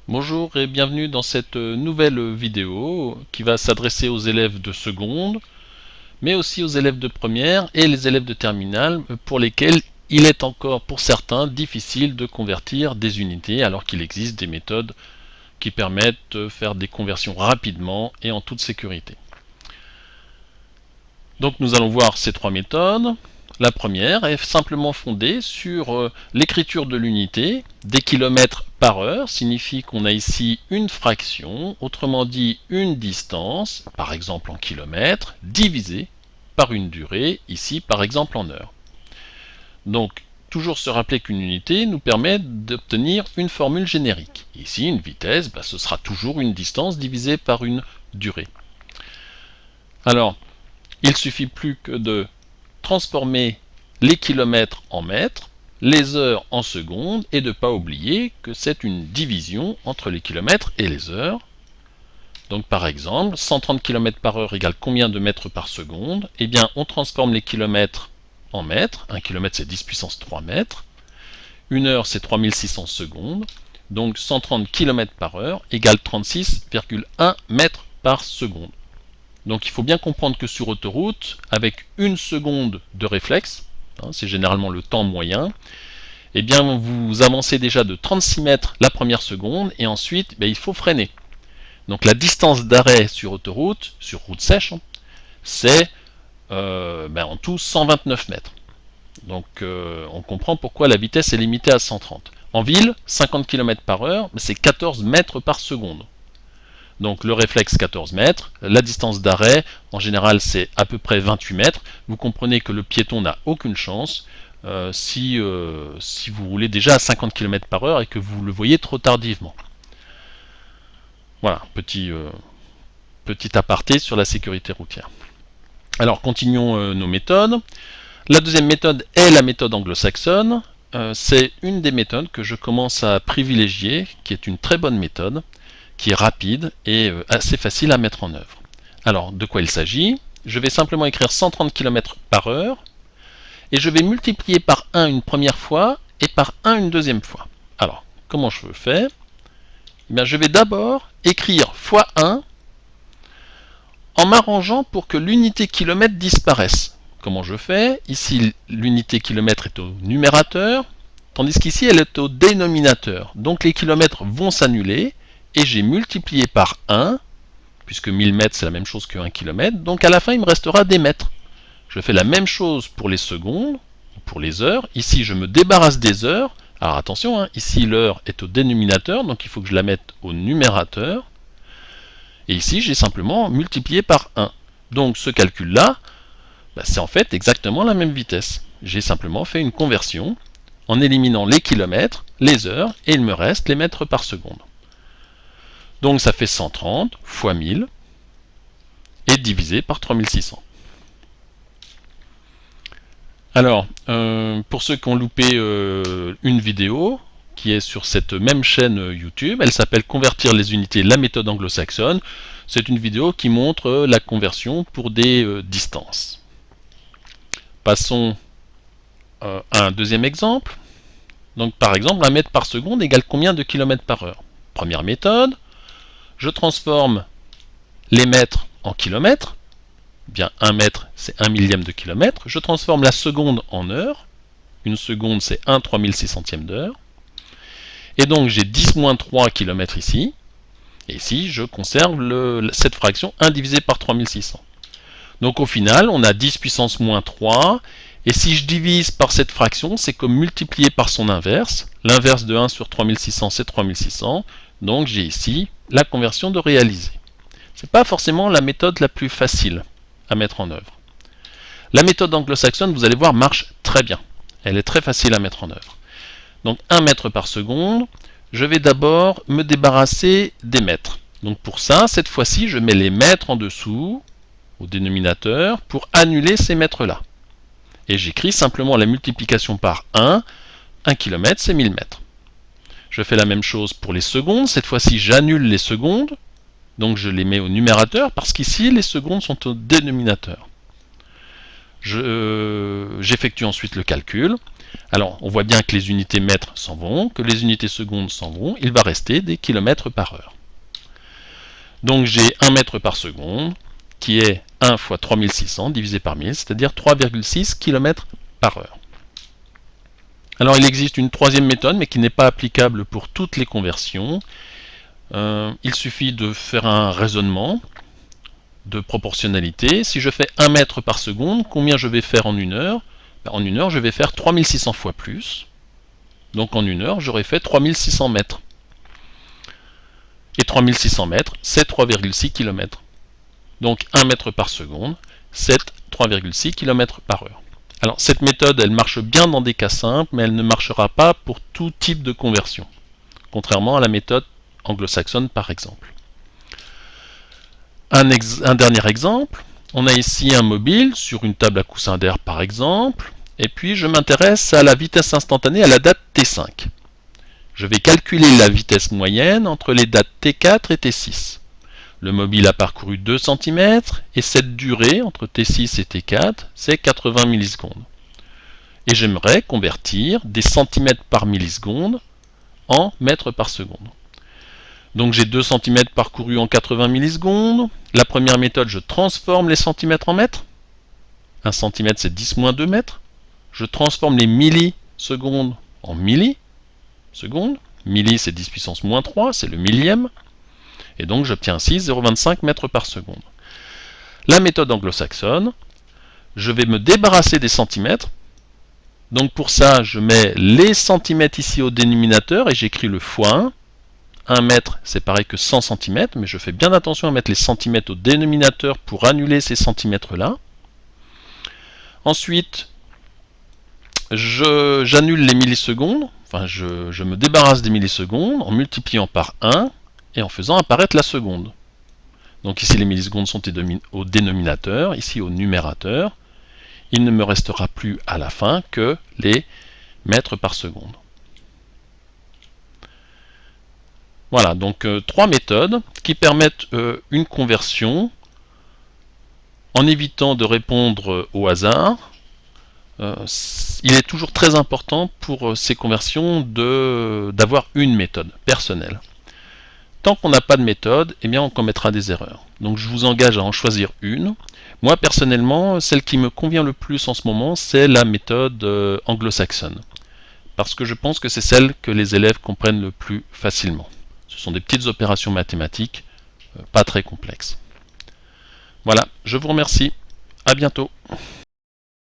Bonjour et bienvenue dans cette nouvelle vidéo qui va s'adresser aux élèves de seconde, mais aussi aux élèves de première et les élèves de terminale pour lesquels il est encore pour certains difficile de convertir des unités alors qu'il existe des méthodes qui permettent de faire des conversions rapidement et en toute sécurité. Donc nous allons voir ces trois méthodes. La première est simplement fondée sur l'écriture de l'unité. Des kilomètres par heure signifie qu'on a ici une fraction, autrement dit une distance, par exemple en kilomètres, divisée par une durée, ici par exemple en heures. Donc toujours se rappeler qu'une unité nous permet d'obtenir une formule générique. Ici une vitesse, ce sera toujours une distance divisée par une durée. Alors, il suffit plus que de transformer les kilomètres en mètres, les heures en secondes, et de ne pas oublier que c'est une division entre les kilomètres et les heures. Donc par exemple, 130 km par heure égale combien de mètres par seconde? Eh bien, on transforme les kilomètres en mètres. 1 km c'est 10 puissance 3 mètres. Une heure c'est 3600 secondes. Donc 130 km par heure égale 36,1 mètres par seconde. Donc il faut bien comprendre que sur autoroute, avec une seconde de réflexe, c'est généralement le temps moyen, eh bien vous avancez déjà de 36 mètres la première seconde et ensuite il faut freiner. Donc la distance d'arrêt sur autoroute, sur route sèche, c'est en tout 129 mètres. Donc on comprend pourquoi la vitesse est limitée à 130. En ville, 50 km par heure, c'est 14 mètres par seconde. Donc le réflexe 14 mètres, la distance d'arrêt, en général c'est à peu près 28 mètres. Vous comprenez que le piéton n'a aucune chance si vous roulez déjà à 50 km par heure et que vous le voyez trop tardivement. Voilà, petit aparté sur la sécurité routière. Alors continuons nos méthodes. La deuxième méthode est la méthode anglo-saxonne. C'est une des méthodes que je commence à privilégier, qui est une très bonne méthode, qui est rapide et assez facile à mettre en œuvre. Alors, de quoi il s'agit? Je vais simplement écrire 130 km par heure et je vais multiplier par 1 une première fois et par 1 une deuxième fois. Alors, comment je fais? Je vais d'abord écrire fois 1 en m'arrangeant pour que l'unité kilomètre disparaisse. Comment je fais? Ici, l'unité kilomètre est au numérateur, tandis qu'ici, elle est au dénominateur. Donc les kilomètres vont s'annuler et j'ai multiplié par 1, puisque 1000 mètres c'est la même chose que 1 km, donc à la fin il me restera des mètres. Je fais la même chose pour les secondes, pour les heures. Ici je me débarrasse des heures. Alors attention, ici l'heure est au dénominateur, donc il faut que je la mette au numérateur. Et ici j'ai simplement multiplié par 1. Donc ce calcul-là, c'est en fait exactement la même vitesse. J'ai simplement fait une conversion en éliminant les kilomètres, les heures, et il me reste les mètres par seconde. Donc ça fait 130 fois 1000 et divisé par 3600. Alors, pour ceux qui ont loupé une vidéo qui est sur cette même chaîne YouTube, elle s'appelle Convertir les unités, la méthode anglo-saxonne. C'est une vidéo qui montre la conversion pour des distances. Passons à un deuxième exemple. Donc par exemple, 1 mètre par seconde égale combien de kilomètres par heure? Première méthode, je transforme les mètres en kilomètres. Bien, 1 mètre, c'est 1 millième de kilomètre. Je transforme la seconde en heure. Une seconde, c'est 1 3600e d'heure. Et donc, j'ai 10 moins 3 km ici. Et ici, je conserve cette fraction 1 divisé par 3600. Donc, au final, on a 10 puissance moins 3. Et si je divise par cette fraction, c'est comme multiplier par son inverse. L'inverse de 1 sur 3600, c'est 3600. Donc, j'ai ici la conversion de réaliser. Ce n'est pas forcément la méthode la plus facile à mettre en œuvre. La méthode anglo-saxonne, vous allez voir, marche très bien. Elle est très facile à mettre en œuvre. Donc 1 mètre par seconde, je vais d'abord me débarrasser des mètres. Donc pour ça, cette fois-ci, je mets les mètres en dessous, au dénominateur, pour annuler ces mètres-là. Et j'écris simplement la multiplication par 1. 1 km, c'est 1000 mètres. Je fais la même chose pour les secondes. Cette fois-ci, j'annule les secondes. Donc je les mets au numérateur parce qu'ici les secondes sont au dénominateur. J'effectue ensuite le calcul. Alors, on voit bien que les unités mètres s'en vont, que les unités secondes s'en vont. Il va rester des kilomètres par heure. Donc, j'ai 1 mètre par seconde, qui est 1 fois 3600 divisé par 1000, c'est-à-dire 3,6 km par heure. Alors, il existe une troisième méthode, mais qui n'est pas applicable pour toutes les conversions. Il suffit de faire un raisonnement de proportionnalité. Si je fais 1 mètre par seconde, combien je vais faire en une heure? En une heure, je vais faire 3600 fois plus. Donc en une heure, j'aurai fait 3600 mètres. Et 3600 mètres, c'est 3,6 km. Donc 1 mètre par seconde, c'est 3,6 km par heure. Alors cette méthode, elle marche bien dans des cas simples, mais elle ne marchera pas pour tout type de conversion, contrairement à la méthode anglo-saxonne par exemple. Un dernier exemple, on a ici un mobile sur une table à coussin d'air par exemple, et puis je m'intéresse à la vitesse instantanée à la date T5. Je vais calculer la vitesse moyenne entre les dates T4 et T6. Le mobile a parcouru 2 cm, et cette durée entre T6 et T4, c'est 80 millisecondes. Et j'aimerais convertir des centimètres par milliseconde en mètres par seconde. Donc j'ai 2 cm parcourus en 80 millisecondes. La première méthode, je transforme les centimètres en mètres. 1 cm, c'est 10 moins 2 mètres. Je transforme les millisecondes en millisecondes. Milli, c'est 10 puissance moins 3, c'est le millième. Et donc j'obtiens ainsi 0,25 mètres par seconde. La méthode anglo-saxonne, je vais me débarrasser des centimètres. Donc pour ça, je mets les centimètres ici au dénominateur et j'écris le fois 1. 1 mètre, c'est pareil que 100 cm, mais je fais bien attention à mettre les centimètres au dénominateur pour annuler ces centimètres-là. Ensuite, j'annule les millisecondes, enfin je me débarrasse des millisecondes en multipliant par 1 et en faisant apparaître la seconde. Donc ici les millisecondes sont au dénominateur, ici au numérateur. Il ne me restera plus à la fin que les mètres par seconde. Voilà, donc 3 méthodes qui permettent une conversion en évitant de répondre au hasard. Il est toujours très important pour ces conversions d'avoir une méthode personnelle. Tant qu'on n'a pas de méthode, eh bien on commettra des erreurs. Donc je vous engage à en choisir une. Moi personnellement, celle qui me convient le plus en ce moment, c'est la méthode anglo-saxonne. Parce que je pense que c'est celle que les élèves comprennent le plus facilement. Ce sont des petites opérations mathématiques, pas très complexes. Voilà, je vous remercie. À bientôt.